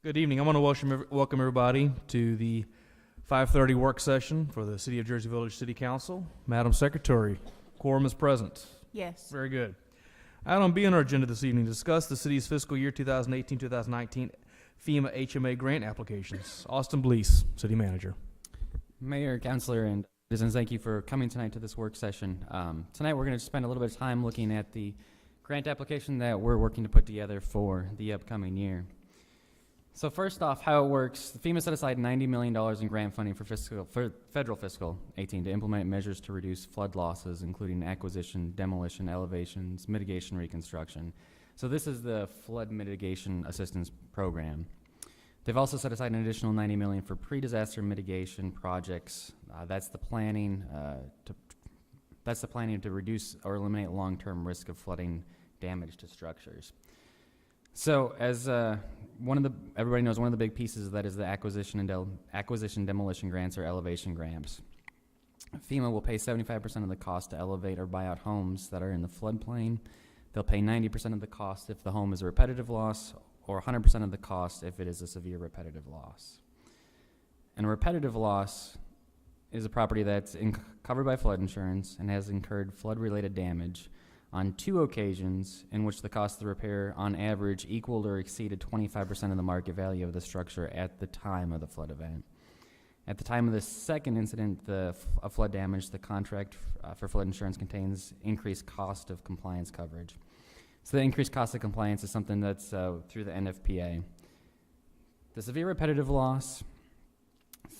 Good evening. I want to welcome everybody to the 5:30 work session for the City of Jersey Village City Council. Madam Secretary, quorum is present. Yes. Very good. Item B on our agenda this evening, discuss the city's fiscal year 2018-2019 FEMA HMA grant applications. Austin Blease, City Manager. Mayor, Councilor, and citizens, thank you for coming tonight to this work session. Tonight we're going to spend a little bit of time looking at the grant application that we're working to put together for the upcoming year. So first off, how it works, FEMA set aside $90 million in grant funding for federal fiscal 18 to implement measures to reduce flood losses, including acquisition, demolition, elevations, mitigation, reconstruction. So this is the flood mitigation assistance program. They've also set aside an additional $90 million for pre-disaster mitigation projects. That's the planning to reduce or eliminate long-term risk of flooding damage to structures. So, as everybody knows, one of the big pieces of that is the acquisition demolition grants or elevation grants. FEMA will pay 75% of the cost to elevate or buy out homes that are in the floodplain. They'll pay 90% of the cost if the home is a repetitive loss, or 100% of the cost if it is a severe repetitive loss. And a repetitive loss is a property that's covered by flood insurance and has incurred flood-related damage on 2 occasions in which the cost of the repair on average equaled or exceeded 25% of the market value of the structure at the time of the flood event. At the time of the second incident of flood damage, the contract for flood insurance contains increased cost of compliance coverage. So the increased cost of compliance is something that's through the NFPA. The severe repetitive loss,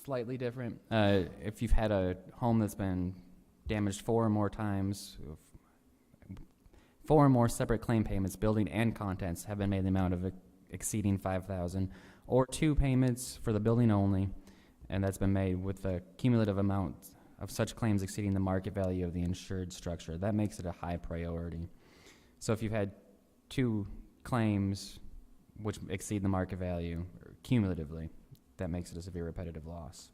slightly different. If you've had a home that's been damaged 4 or more times, 4 or more separate claim payments, building and contents, have been made in the amount of exceeding $5,000, or 2 payments for the building only, and that's been made with the cumulative amount of such claims exceeding the market value of the insured structure. That makes it a high priority. So if you've had 2 claims which exceed the market value cumulatively, that makes it a severe repetitive loss.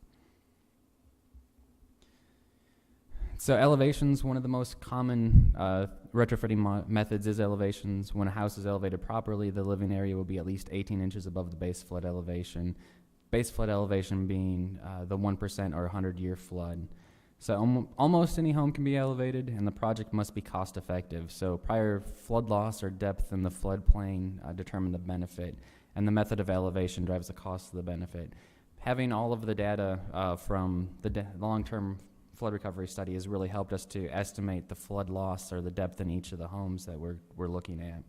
So elevations, one of the most common retrofitting methods is elevations. When a house is elevated properly, the living area will be at least 18 inches above the base flood elevation. Base flood elevation being the 1% or 100-year flood. So almost any home can be elevated, and the project must be cost effective. So prior flood loss or depth in the floodplain determine the benefit, and the method of elevation drives the cost of the benefit. Having all of the data from the long-term flood recovery study has really helped us to estimate the flood loss or the depth in each of the homes that we're looking at.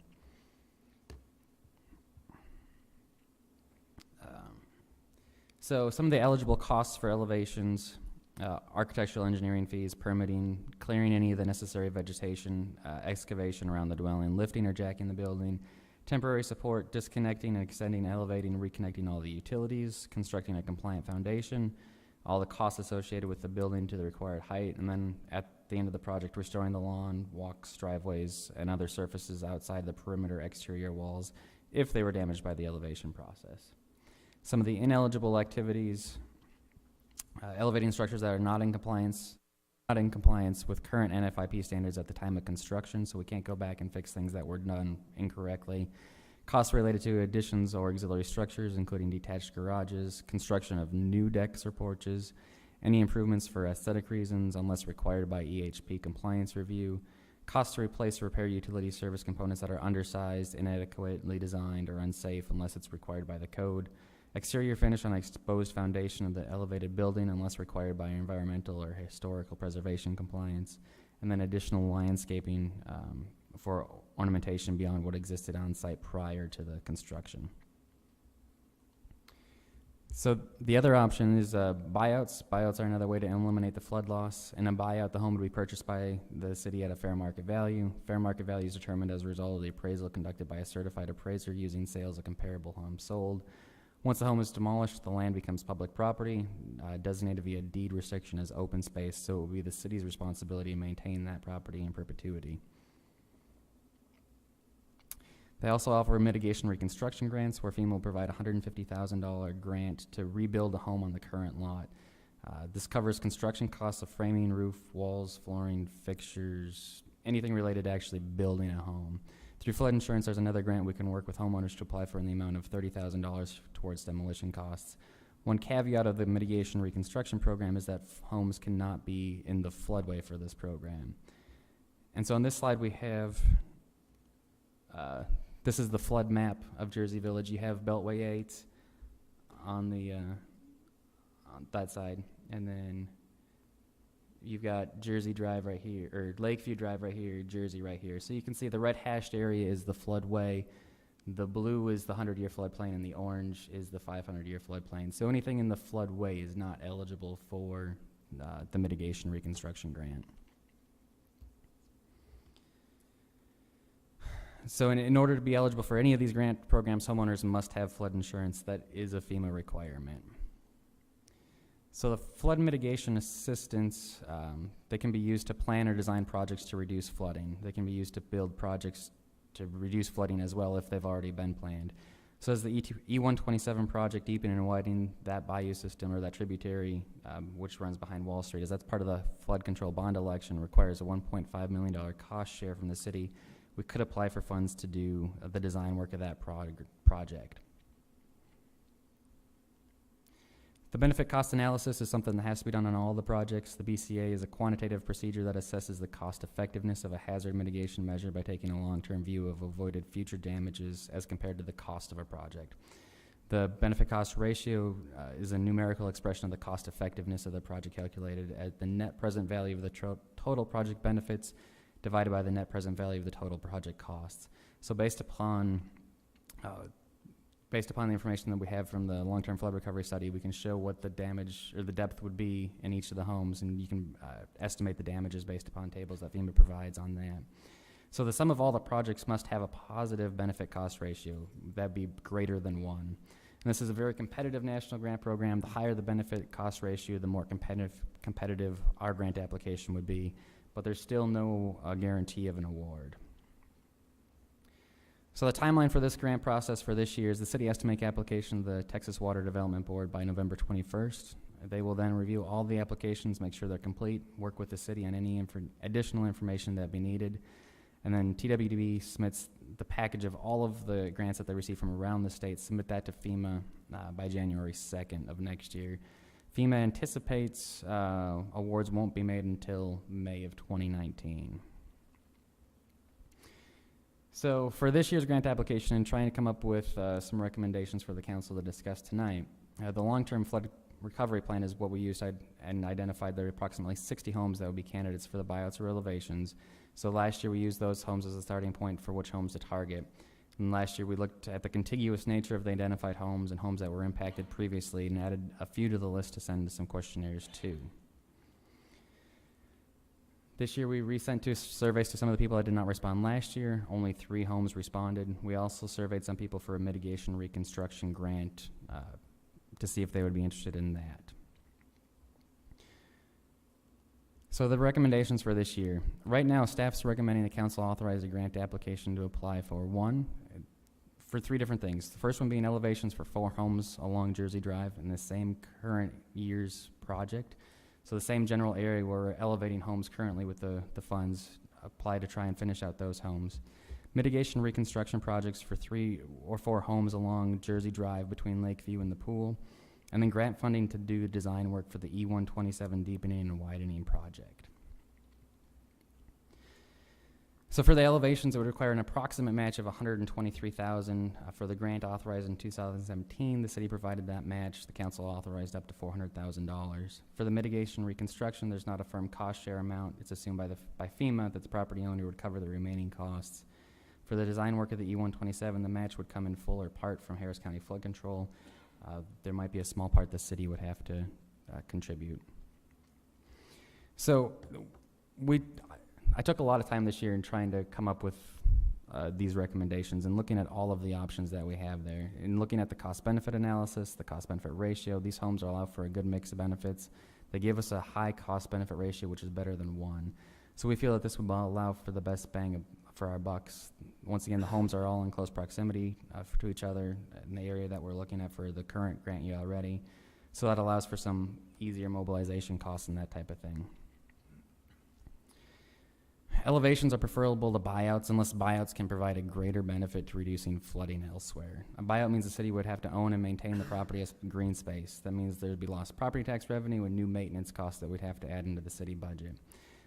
So some of the eligible costs for elevations: architectural engineering fees, permitting, clearing any of the necessary vegetation, excavation around the dwelling, lifting or jacking the building, temporary support, disconnecting and extending, elevating, and reconnecting all the utilities, constructing a compliant foundation, all the costs associated with the building to the required height, and then at the end of the project, restoring the lawn, walks, driveways, and other surfaces outside the perimeter exterior walls if they were damaged by the elevation process. Some of the ineligible activities: elevating structures that are not in compliance with current NFIP standards at the time of construction, so we can't go back and fix things that were done incorrectly. Costs related to additions or auxiliary structures, including detached garages, construction of new decks or porches, any improvements for aesthetic reasons unless required by EHP compliance review, costs to replace or repair utility service components that are undersized, inadequately designed, or unsafe unless it's required by the code, exterior finish on exposed foundation of the elevated building unless required by environmental or historical preservation compliance, and then additional landscaping for ornamentation beyond what existed on site prior to the construction. So the other option is buyouts. Buyouts are another way to eliminate the flood loss. In a buyout, the home would be purchased by the city at a fair market value. Fair market value is determined as a result of the appraisal conducted by a certified appraiser using sales of comparable homes sold. Once the home is demolished, the land becomes public property, designated via deed restriction as open space, so it will be the city's responsibility to maintain that property in perpetuity. They also offer mitigation reconstruction grants, where FEMA will provide a $150,000 grant to rebuild the home on the current lot. This covers construction costs of framing, roof, walls, flooring, fixtures, anything related to actually building a home. Through flood insurance, there's another grant we can work with homeowners to apply for in the amount of $30,000 towards demolition costs. One caveat of the mitigation reconstruction program is that homes cannot be in the floodway for this program. And so on this slide we have, this is the flood map of Jersey Village. You have Beltway 8 on the on that side, and then you've got Jersey Drive right here, or Lakeview Drive right here, Jersey right here. So you can see the red hashed area is the floodway, the blue is the 100-year floodplain, and the orange is the 500-year floodplain. So anything in the floodway is not eligible for the mitigation reconstruction grant. So in order to be eligible for any of these grant programs, homeowners must have flood insurance. That is a FEMA requirement. So the flood mitigation assistance, they can be used to plan or design projects to reduce flooding. They can be used to build projects to reduce flooding as well if they've already been planned. So as the E127 project, deepening and widening that bayou system or that tributary which runs behind Wall Street, as that's part of the flood control bond election, requires a $1.5 million cost share from the city. We could apply for funds to do the design work of that project. The benefit cost analysis is something that has to be done on all the projects. The BCA is a quantitative procedure that assesses the cost effectiveness of a hazard mitigation measure by taking a long-term view of avoided future damages as compared to the cost of a project. The benefit cost ratio is a numerical expression of the cost effectiveness of the project calculated at the net present value of the total project benefits divided by the net present value of the total project costs. So based upon the information that we have from the long-term flood recovery study, we can show what the damage or the depth would be in each of the homes, and you can estimate the damages based upon tables that FEMA provides on that. So the sum of all the projects must have a positive benefit cost ratio. That'd be greater than 1. And this is a very competitive national grant program. The higher the benefit cost ratio, the more competitive our grant application would be, but there's still no guarantee of an award. So the timeline for this grant process for this year is the city has to make application to the Texas Water Development Board by November 21st. They will then review all the applications, make sure they're complete, work with the city on any additional information that be needed, and then TWDB submits the package of all of the grants that they receive from around the state, submit that to FEMA by January 2nd of next year. FEMA anticipates awards won't be made until May of 2019. So for this year's grant application and trying to come up with some recommendations for the council to discuss tonight, the long-term flood recovery plan is what we used and identified there are approximately 60 homes that would be candidates for the buyouts or elevations. So last year we used those homes as a starting point for which homes to target. And last year we looked at the contiguous nature of the identified homes and homes that were impacted previously and added a few to the list to send to some questionnaires too. This year we resent surveys to some of the people that did not respond last year. Only 3 homes responded. We also surveyed some people for a mitigation reconstruction grant to see if they would be interested in that. So the recommendations for this year. Right now, staff's recommending the council authorize a grant application to apply for for 3 different things. The first one being elevations for 4 homes along Jersey Drive in the same current year's project. So the same general area where we're elevating homes currently with the funds apply to try and finish out those homes. Mitigation reconstruction projects for 3 or 4 homes along Jersey Drive between Lakeview and the pool. And then grant funding to do design work for the E127 deepening and widening project. So for the elevations, it would require an approximate match of $123,000. For the grant authorized in 2017, the city provided that match. The council authorized up to $400,000. For the mitigation reconstruction, there's not a firm cost share amount. It's assumed by FEMA that the property owner would cover the remaining costs. For the design work of the E127, the match would come in full or part from Harris County Flood Control. There might be a small part the city would have to contribute. So I took a lot of time this year in trying to come up with these recommendations and looking at all of the options that we have there. And looking at the cost-benefit analysis, the cost-benefit ratio, these homes allow for a good mix of benefits. They give us a high cost-benefit ratio, which is better than 1. So we feel that this would allow for the best bang for our bucks. Once again, the homes are all in close proximity to each other in the area that we're looking at for the current grant year already. So that allows for some easier mobilization costs and that type of thing. Elevations are preferable to buyouts unless buyouts can provide a greater benefit to reducing flooding elsewhere. A buyout means the city would have to own and maintain the property as green space. That means there'd be lost property tax revenue and new maintenance costs that we'd have to add into the city budget.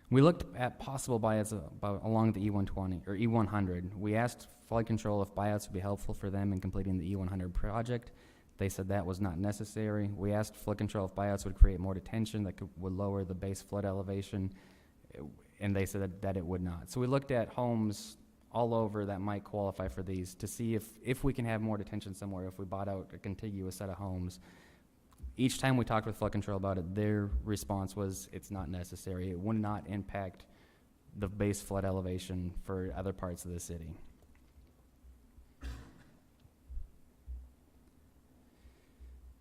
We looked at possible buyouts along the E120 or E100. We asked flood control if buyouts would be helpful for them in completing the E100 project. They said that was not necessary. We asked flood control if buyouts would create more detention that would lower the base flood elevation, and they said that it would not. So we looked at homes all over that might qualify for these to see if we can have more detention somewhere, if we bought out a contiguous set of homes. Each time we talked with flood control about it, their response was it's not necessary. It would not impact the base flood elevation for other parts of the city.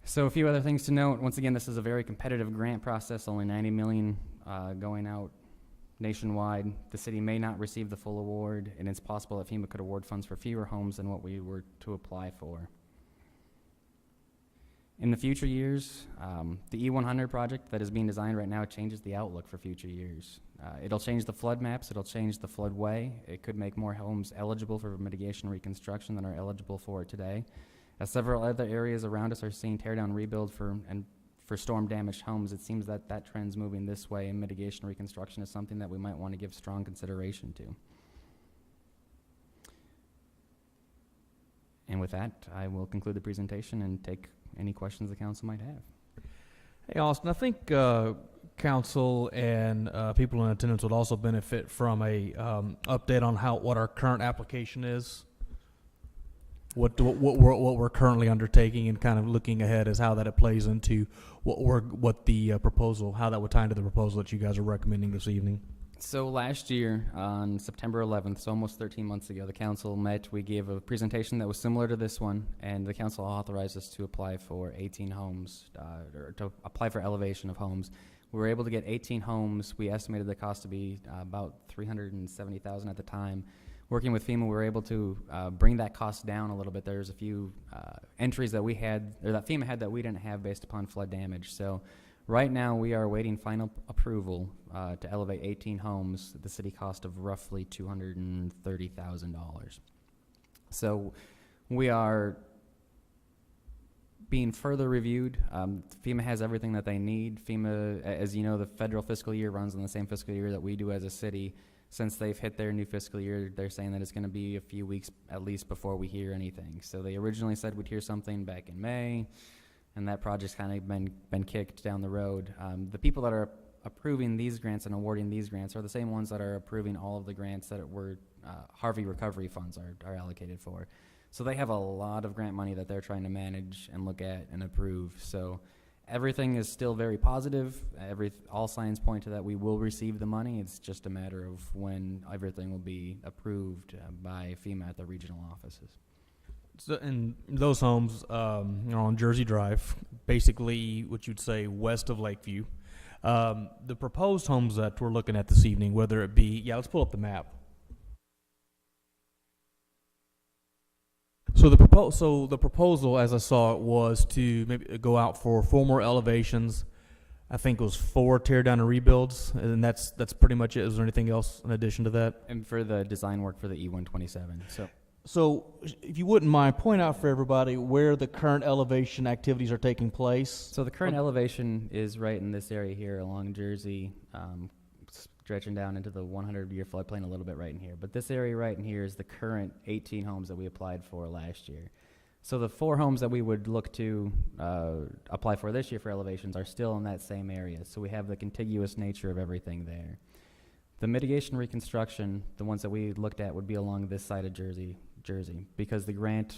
So a few other things to note. Once again, this is a very competitive grant process, only $90 million going out nationwide. The city may not receive the full award, and it's possible that FEMA could award funds for fewer homes than what we were to apply for. In the future years, the E100 project that is being designed right now changes the outlook for future years. It'll change the flood maps, it'll change the floodway. It could make more homes eligible for mitigation and reconstruction than are eligible for it today. As several other areas around us are seeing tear down rebuild for storm damaged homes, it seems that that trend's moving this way, and mitigation and reconstruction is something that we might want to give strong consideration to. And with that, I will conclude the presentation and take any questions the council might have. Hey, Austin, I think council and people in attendance would also benefit from a update on what our current application is, what we're currently undertaking, and kind of looking ahead as how that it plays into what the proposal, how that would tie into the proposal that you guys are recommending this evening. So last year, on September 11th, so almost 13 months ago, the council met. We gave a presentation that was similar to this one, and the council authorized us to apply for 18 homes, or to apply for elevation of homes. We were able to get 18 homes. We estimated the cost to be about $370,000 at the time. Working with FEMA, we were able to bring that cost down a little bit. There's a few entries that we had, or that FEMA had, that we didn't have based upon flood damage. So right now, we are awaiting final approval to elevate 18 homes at the city cost of roughly $230,000. So we are being further reviewed. FEMA has everything that they need. FEMA, as you know, the federal fiscal year runs on the same fiscal year that we do as a city. Since they've hit their new fiscal year, they're saying that it's going to be a few weeks at least before we hear anything. So they originally said we'd hear something back in May, and that project's kind of been kicked down the road. The people that are approving these grants and awarding these grants are the same ones that are approving all of the grants that were Harvey recovery funds are allocated for. So they have a lot of grant money that they're trying to manage and look at and approve. So everything is still very positive. All signs point to that we will receive the money. It's just a matter of when everything will be approved by FEMA at the regional offices. So, and those homes are on Jersey Drive, basically what you'd say west of Lakeview. The proposed homes that we're looking at this evening, whether it be, let's pull up the map. So the proposal, as I saw it, was to maybe go out for 4 more elevations. I think it was 4 tear down and rebuilds, and that's pretty much it. Is there anything else in addition to that? And for the design work for the E127. So if you wouldn't mind, point out for everybody where the current elevation activities are taking place. So the current elevation is right in this area here along Jersey, stretching down into the 100-year floodplain a little bit right in here. But this area right in here is the current 18 homes that we applied for last year. So the 4 homes that we would look to apply for this year for elevations are still in that same area. So we have the contiguous nature of everything there. The mitigation reconstruction, the ones that we looked at, would be along this side of Jersey, because the grant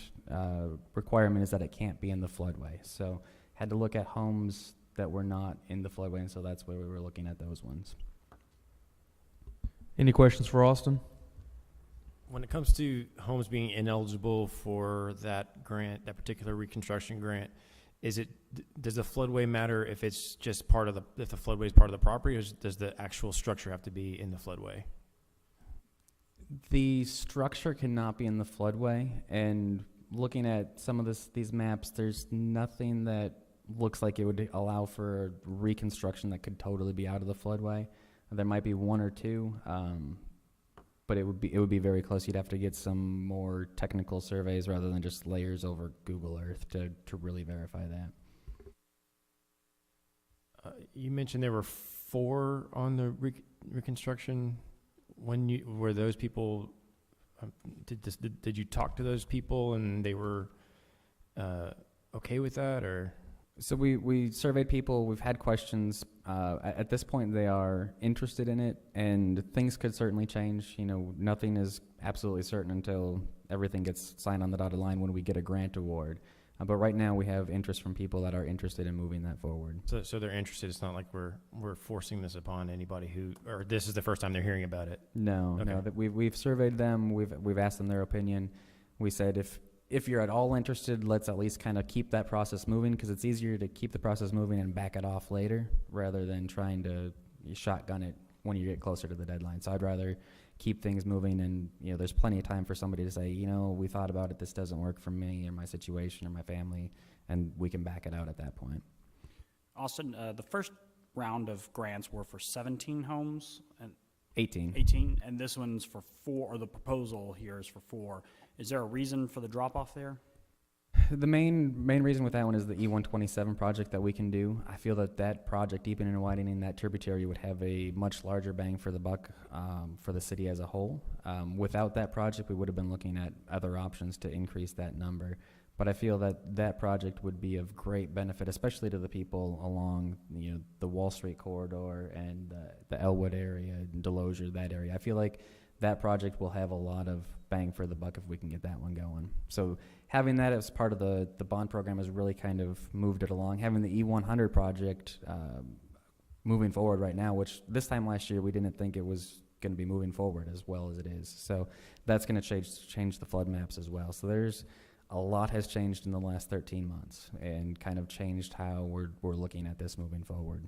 requirement is that it can't be in the floodway. So had to look at homes that were not in the floodway, and so that's where we were looking at those ones. Any questions for Austin? When it comes to homes being ineligible for that grant, that particular reconstruction grant, does the floodway matter if it's just if the floodway is part of the property, or does the actual structure have to be in the floodway? The structure cannot be in the floodway, and looking at some of these maps, there's nothing that looks like it would allow for reconstruction that could totally be out of the floodway. There might be 1 or 2, but it would be very close. You'd have to get some more technical surveys rather than just layers over Google Earth to really verify that. You mentioned there were 4 on the reconstruction. Were those people? Did you talk to those people and they were okay with that, or? So we surveyed people. We've had questions. At this point, they are interested in it, and things could certainly change. You know, nothing is absolutely certain until everything gets signed on the dotted line when we get a grant award. But right now, we have interest from people that are interested in moving that forward. So they're interested. It's not like we're forcing this upon anybody or this is the first time they're hearing about it. No, Okay. no. That we've surveyed them. We've asked them their opinion. We said if you're at all interested, let's at least kind of keep that process moving, because it's easier to keep the process moving and back it off later rather than trying to shotgun it when you get closer to the deadline. So I'd rather keep things moving, and there's plenty of time for somebody to say, we thought about it, this doesn't work for me or my situation or my family, and we can back it out at that point. Austin, the first round of grants were for 17 homes and 18. and this one's for 4, or the proposal here is for 4. Is there a reason for the drop-off there? The main reason with that one is the E127 project that we can do. I feel that project, deepening and widening that tributary, would have a much larger bang for the buck for the city as a whole. Without that project, we would have been looking at other options to increase that number. But I feel that project would be of great benefit, especially to the people along the Wall Street corridor and the Elwood area, and Delosier, that area. I feel like that project will have a lot of bang for the buck if we can get that one going. So having that as part of the bond program has really kind of moved it along. Having the E100 project moving forward right now, which this time last year we didn't think it was going to be moving forward as well as it is. So that's going to change the flood maps as well. So there's a lot has changed in the last 13 months and kind of changed how we're looking at this moving forward.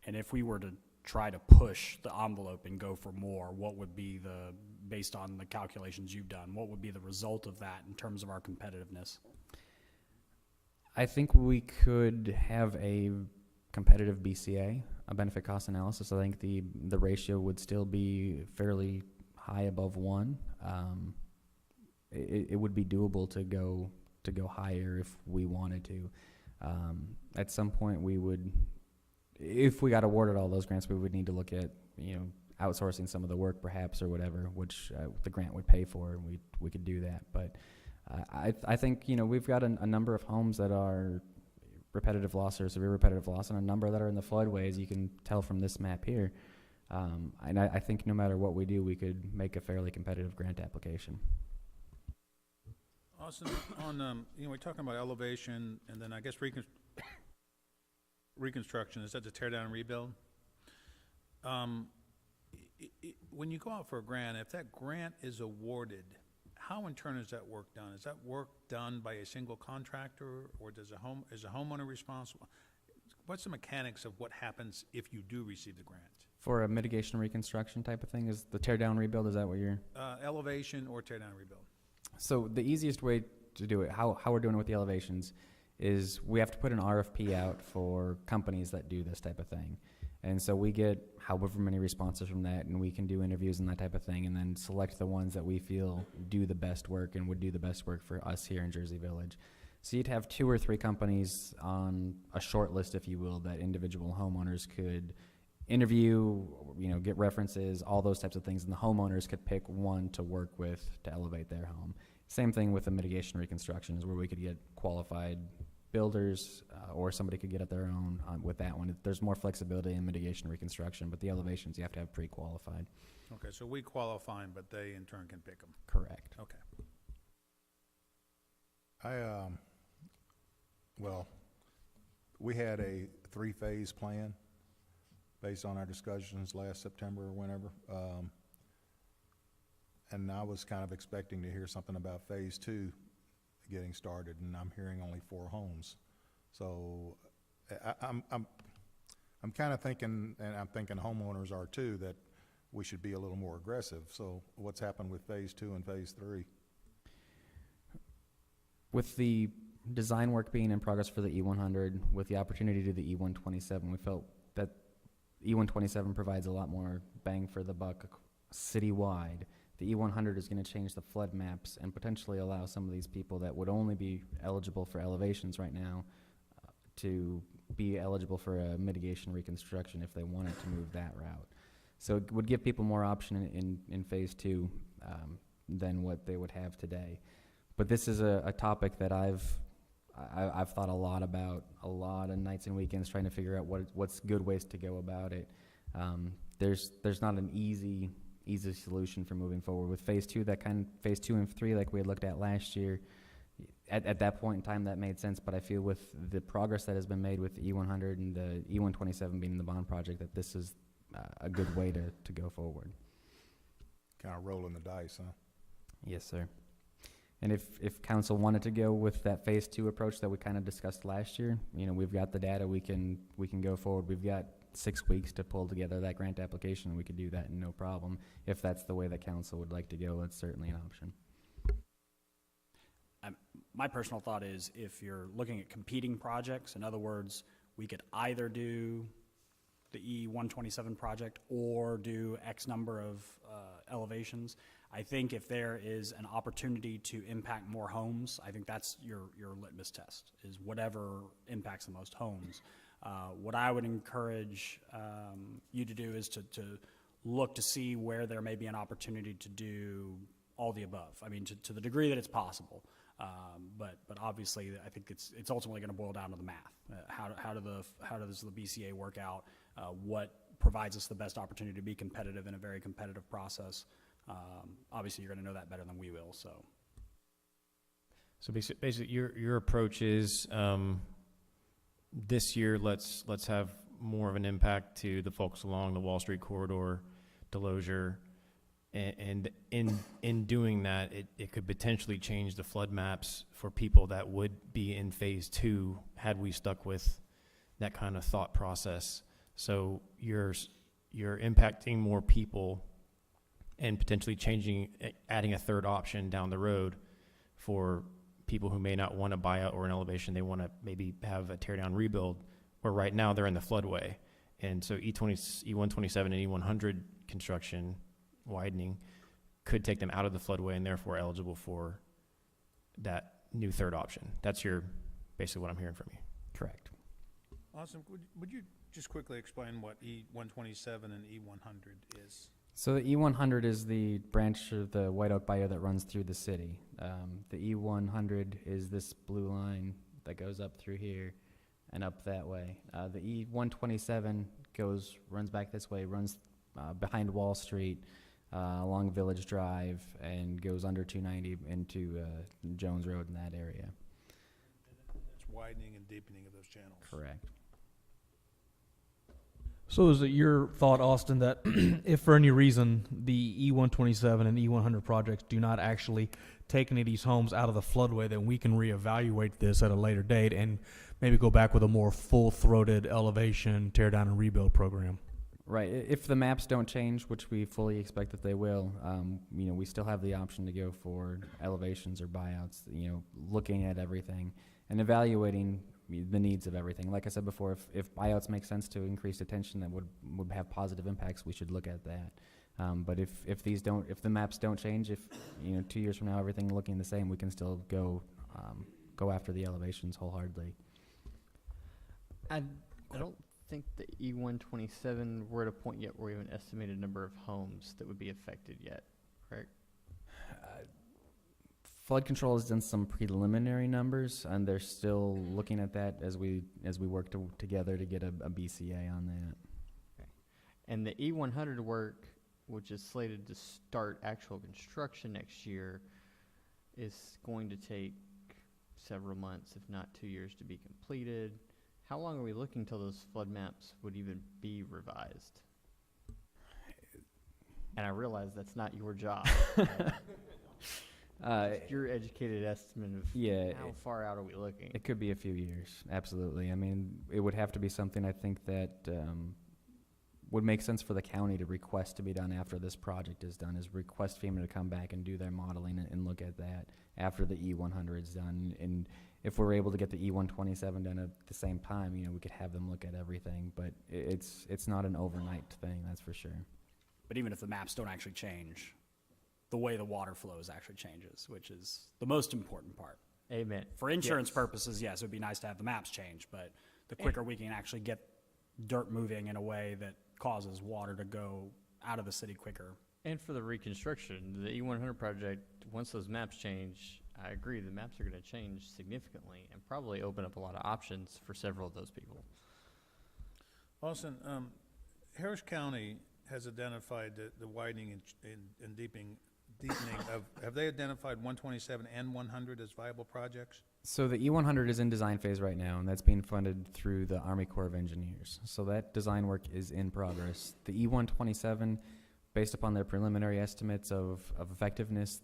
And if we were to try to push the envelope and go for more, what would be based on the calculations you've done, what would be the result of that in terms of our competitiveness? I think we could have a competitive BCA, a benefit cost analysis. I think the ratio would still be fairly high above 1. It would be doable to go higher if we wanted to. At some point, we would, if we got awarded all those grants, we would need to look at outsourcing some of the work perhaps or whatever, which the grant would pay for, and we could do that. But I think we've got a number of homes that are repetitive loss or severe repetitive loss, and a number that are in the floodways. You can tell from this map here. And I think no matter what we do, we could make a fairly competitive grant application. Austin, on we're talking about elevation, and then I guess reconstruction. Is that the tear down and rebuild? When you go out for a grant, if that grant is awarded, how in turn is that work done? Is that work done by a single contractor, or is a homeowner responsible? What's the mechanics of what happens if you do receive the grant? For a mitigation reconstruction type of thing, is the tear down rebuild, is that what you're? Elevation or tear down and rebuild. So the easiest way to do it, how we're doing it with the elevations, is we have to put an RFP out for companies that do this type of thing. And so we get however many responses from that, and we can do interviews and that type of thing, and then select the ones that we feel do the best work and would do the best work for us here in Jersey Village. So you'd have 2 or 3 companies on a short list, if you will, that individual homeowners could interview, get references, all those types of things, and the homeowners could pick one to work with to elevate their home. Same thing with the mitigation reconstruction, is where we could get qualified builders, or somebody could get at their own with that one. There's more flexibility in mitigation reconstruction, but the elevations you have to have pre-qualified. Okay, so we qualify them, but they in turn can pick them. Correct. Okay. Well, we had a 3-phase plan based on our discussions last September or whenever. And I was kind of expecting to hear something about phase 2 getting started, and I'm hearing only 4 homes. So I'm kind of thinking, and I'm thinking homeowners are too, that we should be a little more aggressive. So what's happened with phase 2 and phase 3? With the design work being in progress for the E100, with the opportunity to do the E127, we felt that E127 provides a lot more bang for the buck citywide. The E100 is going to change the flood maps and potentially allow some of these people that would only be eligible for elevations right now to be eligible for a mitigation reconstruction if they wanted to move that route. So it would give people more option in phase two than what they would have today. But this is a topic that I've thought a lot about, a lot of nights and weekends trying to figure out what's good ways to go about it. There's not an easy solution for moving forward with phase two. Phase 2 and 3, like we had looked at last year, at that point in time that made sense. But I feel with the progress that has been made with the E100 and the E127 being the bond project, that this is a good way to go forward. Kind of rolling the dice, huh? Yes, sir. And if council wanted to go with that phase 2 approach that we kind of discussed last year, we've got the data, we can go forward. We've got 6 weeks to pull together that grant application, and we could do that no problem. If that's the way that council would like to go, that's certainly an option. My personal thought is, if you're looking at competing projects, in other words, we could either do the E127 project or do X number of elevations. I think if there is an opportunity to impact more homes, I think that's your litmus test, is whatever impacts the most homes. What I would encourage you to do is to look to see where there may be an opportunity to do all the above. I mean, to the degree that it's possible. But obviously, I think it's ultimately going to boil down to the math. How does the BCA work out? What provides us the best opportunity to be competitive in a very competitive process? Obviously, you're going to know that better than we will. So basically, your approach is this year. Let's have more of an impact to the folks along the Wall Street corridor, Delosier. And in doing that, it could potentially change the flood maps for people that would be in phase 2 had we stuck with that kind of thought process. So you're impacting more people and potentially adding a third option down the road for people who may not want a buyout or an elevation. They want to maybe have a tear down rebuild, where right now they're in the floodway. And so E127 and E100 construction widening could take them out of the floodway and therefore eligible for that new third option. That's basically what I'm hearing from you. Correct. Awesome. Would you just quickly explain what E127 and E100 is? So the E100 is the branch of the White Oak Bayou that runs through the city. The E100 is this blue line that goes up through here and up that way. The E127 runs back this way, runs behind Wall Street, along Village Drive, and goes under 290 into Jones Road in that area. It's widening and deepening of those channels. Correct. So is it your thought, Austin, that if for any reason the E127 and E100 projects do not actually take any of these homes out of the floodway, then we can reevaluate this at a later date and maybe go back with a more full-throated elevation, tear down, and rebuild program? Right. If the maps don't change, which we fully expect that they will, we still have the option to go for elevations or buyouts, looking at everything and evaluating the needs of everything. Like I said before, if buyouts make sense to increase attention that would have positive impacts, we should look at that. But if the maps don't change, if 2 years from now everything looking the same, we can still go after the elevations wholeheartedly. I don't think the E127 we're at a point yet where we have an estimated number of homes that would be affected yet, correct? Flood control has done some preliminary numbers, and they're still looking at that as we work together to get a BCA on that. Okay. And the E100 work, which is slated to start actual construction next year, is going to take several months, if not 2 years, to be completed. How long are we looking till those flood maps would even be revised? And I realize that's not your job. Your educated estimate of how far out are we looking? It could be a few years, absolutely. I mean, it would have to be something I think that would make sense for the county to request to be done after this project is done, is request FEMA to come back and do their modeling and look at that after the E100 is done. And if we're able to get the E127 done at the same time, we could have them look at everything. But it's not an overnight thing, that's for sure. But even if the maps don't actually change, the way the water flows actually changes, which is the most important part. Amen. For insurance Yes. purposes, yes, it would be nice to have the maps change, but the quicker we can actually get dirt moving in a way that causes water to go out of the city quicker. And for the reconstruction, the E100 project, once those maps change, I agree, the maps are going to change significantly and probably open up a lot of options for several of those people. Austin, Harris County has identified the widening and deepening of, have they identified 127 and 100 as viable projects? So the E100 is in design phase right now, and that's being funded through the Army Corps of Engineers. So that design work is in progress. The E127, based upon their preliminary estimates of effectiveness,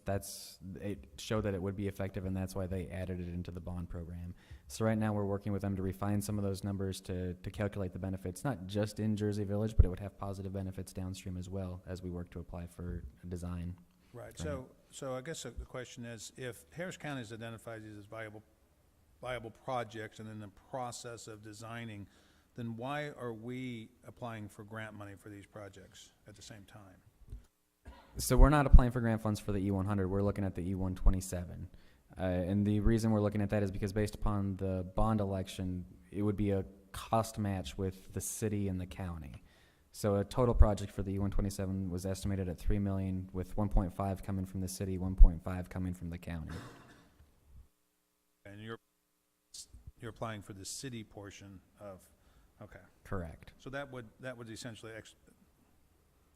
it showed that it would be effective, and that's why they added it into the bond program. So right now we're working with them to refine some of those numbers to calculate the benefits, not just in Jersey Village, but it would have positive benefits downstream as well as we work to apply for a design. Right, so I guess the question is, if Harris County has identified these as viable projects and in the process of designing, then why are we applying for grant money for these projects at the same time? So we're not applying for grant funds for the E100, we're looking at the E127. And the reason we're looking at that is because based upon the bond election, it would be a cost match with the city and the county. So a total project for the E127 was estimated at $3 million, with 1.5 coming from the city, 1.5 coming from the county. And you're applying for the city portion of, okay. Correct. So that would essentially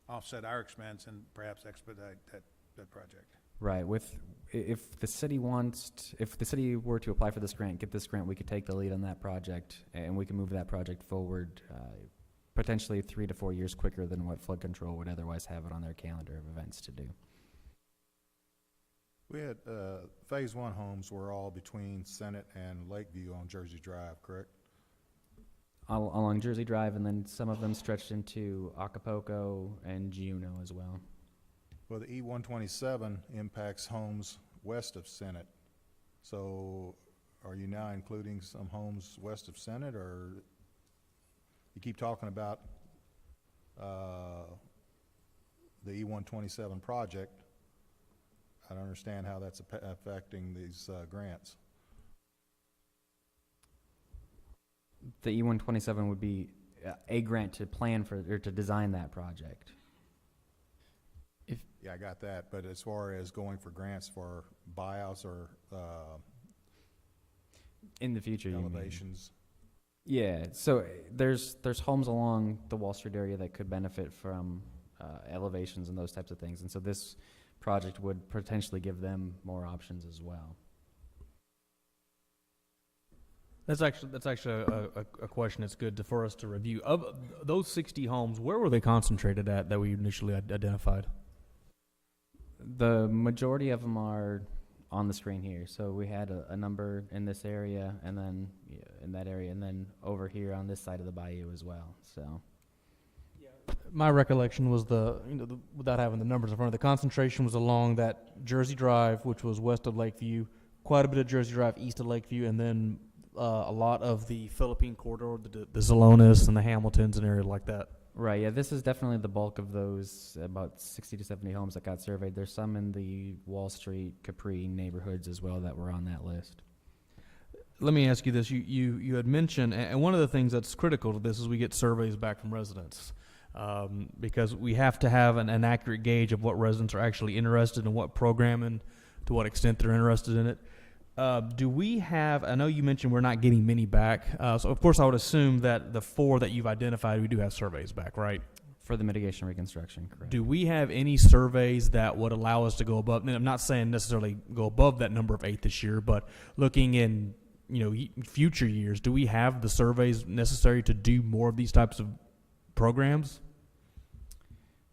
offset our expense and perhaps expedite that project. Right. If the city were to apply for this grant, get this grant, we could take the lead on that project, and we can move that project forward potentially 3 to 4 years quicker than what flood control would otherwise have it on their calendar of events to do. We had, phase one homes were all between Senate and Lakeview on Jersey Drive, correct? Along Jersey Drive, and then some of them stretched into Acapulco and Juneau as well. Well, the E127 impacts homes west of Senate. So are you now including some homes west of Senate, or you keep talking about the E127 project? I don't understand how that's affecting these grants. The E127 would be a grant to plan for, or to design that project. Yeah, I got that, but as far as going for grants for buyouts or In the future, you mean? elevations, Yeah, so there's homes along the Wall Street area that could benefit from elevations and those types of things, and so this project would potentially give them more options as well. That's actually a question that's good for us to review. Of those 60 homes, where were they concentrated at that we initially identified? The majority of them are on the screen here. So we had a number in this area, and then in that area, and then over here on this side of the bayou as well. So My recollection was without having the numbers in front of the concentration was along that Jersey Drive, which was west of Lakeview, quite a bit of Jersey Drive east of Lakeview, and then a lot of the Philippine corridor, the Zalonis and the Hamiltons and area like that. right, yeah, this is definitely the bulk of those about 60 to 70 homes that got surveyed. There's some in the Wall Street, Capri neighborhoods as well that were on that list. Let me ask you this: you had mentioned, and one of the things that's critical to this is we get surveys back from residents. Because we have to have an accurate gauge of what residents are actually interested in, what program, and to what extent they're interested in it. Do we have, I know you mentioned we're not getting many back, so of course I would assume that the 4 that you've identified, we do have surveys back, right? For the mitigation reconstruction, correct. Do we have any surveys that would allow us to go above, and I'm not saying necessarily go above that number of 8 this year, but looking in future years, do we have the surveys necessary to do more of these types of programs?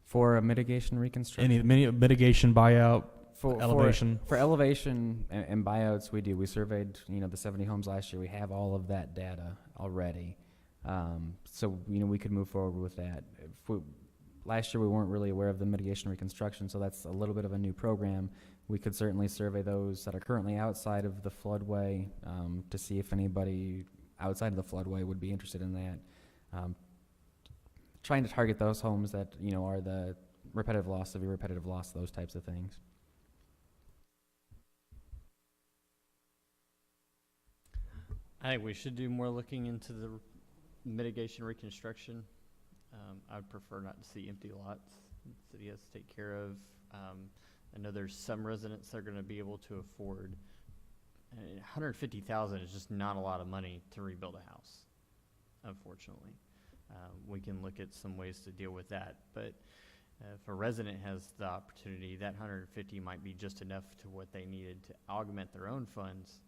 For a mitigation reconstruction? Any mitigation, buyout, elevation? For elevation and buyouts, we do. We surveyed, the 70 homes last year. We have all of that data already. So, we could move forward with that. Last year, we weren't really aware of the mitigation reconstruction, so that's a little bit of a new program. We could certainly survey those that are currently outside of the floodway to see if anybody outside of the floodway would be interested in that. Trying to target those homes that, are the repetitive loss, severe repetitive loss, those types of things. I think we should do more looking into the mitigation reconstruction. I'd prefer not to see empty lots. The city has to take care of. I know there's some residents that are going to be able to afford. 150,000 is just not a lot of money to rebuild a house, unfortunately. We can look at some ways to deal with that, but if a resident has the opportunity, that 150 might be just enough to what they needed to augment their own funds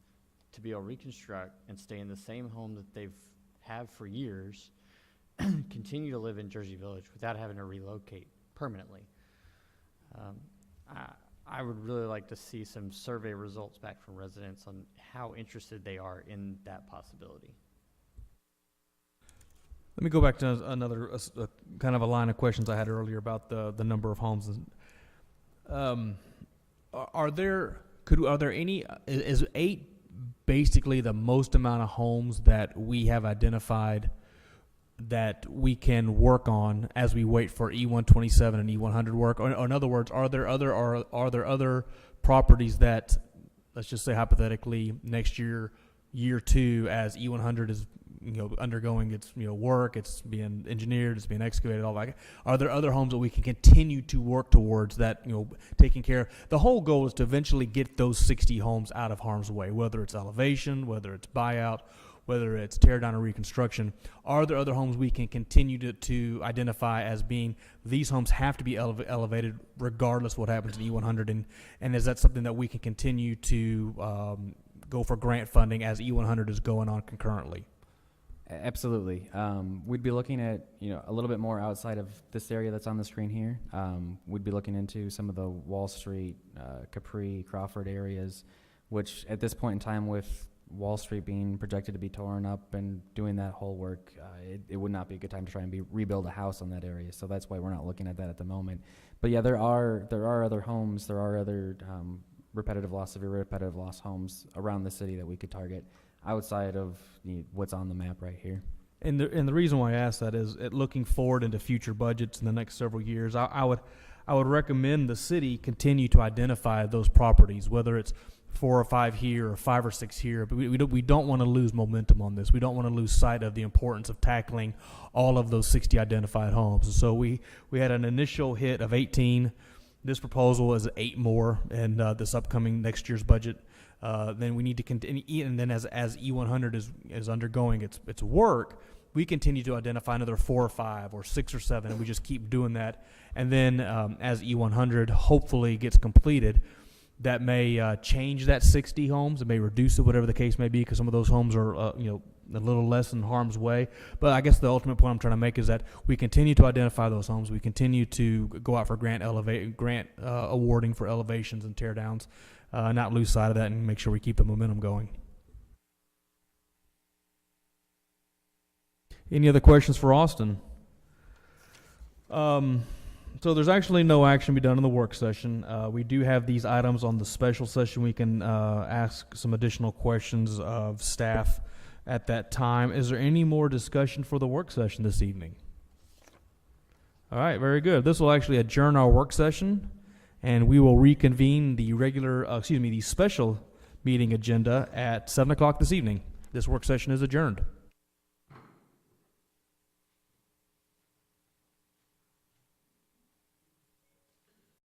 to be able to reconstruct and stay in the same home that they've had for years, continue to live in Jersey Village without having to relocate permanently. I would really like to see some survey results back from residents on how interested they are in that possibility. Let me go back to another kind of a line of questions I had earlier about the number of homes. Are there any? Is 8 basically the most amount of homes that we have identified that we can work on as we wait for E127 and E100 work? Or in other words, are there other properties that, let's just say hypothetically, next year, year 2, as E100 is undergoing its work, it's being engineered, it's being excavated, all that. Are there other homes that we can continue to work towards that taking care of? The whole goal is to eventually get those 60 homes out of harm's way, whether it's elevation, whether it's buyout, whether it's tear down or reconstruction. Are there other homes we can continue to identify as being, these homes have to be elevated regardless of what happens in E100, and is that something that we can continue to go for grant funding as E100 is going on concurrently? Absolutely. We'd be looking at, a little bit more outside of this area that's on the screen here. We'd be looking into some of the Wall Street, Capri, Crawford areas, which at this point in time, with Wall Street being projected to be torn up and doing that whole work, it would not be a good time to try and rebuild a house on that area. So that's why we're not looking at that at the moment. But yeah, there are other homes, there are other severe repetitive loss homes around the city that we could target outside of what's on the map right here. And the reason why I ask that is, looking forward into future budgets in the next several years, I would recommend the city continue to identify those properties, whether it's 4 or 5 here or 5 or 6 here. But we don't want to lose momentum on this. We don't want to lose sight of the importance of tackling all of those 60 identified homes. And so we had an initial hit of 18. This proposal is 8 more in this upcoming next year's budget. Then we need to continue, and then as E100 is undergoing its work, we continue to identify another 4 or 5 or 6 or 7, and we just keep doing that. And then as E100 hopefully gets completed, that may change that 60 homes. It may reduce it, whatever the case may be, because some of those homes are a little less in harm's way. But I guess the ultimate point I'm trying to make is that we continue to identify those homes. We continue to go out for grant awarding for elevations and tear downs. Not lose sight of that and make sure we keep the momentum going. Any other questions for Austin? So there's actually no action to be done in the work session. We do have these items on the special session. We can ask some additional questions of staff at that time. Is there any more discussion for the work session this evening? All right, very good. This will actually adjourn our work session, and we will reconvene the special meeting agenda at 7 o'clock this evening. This work session is adjourned.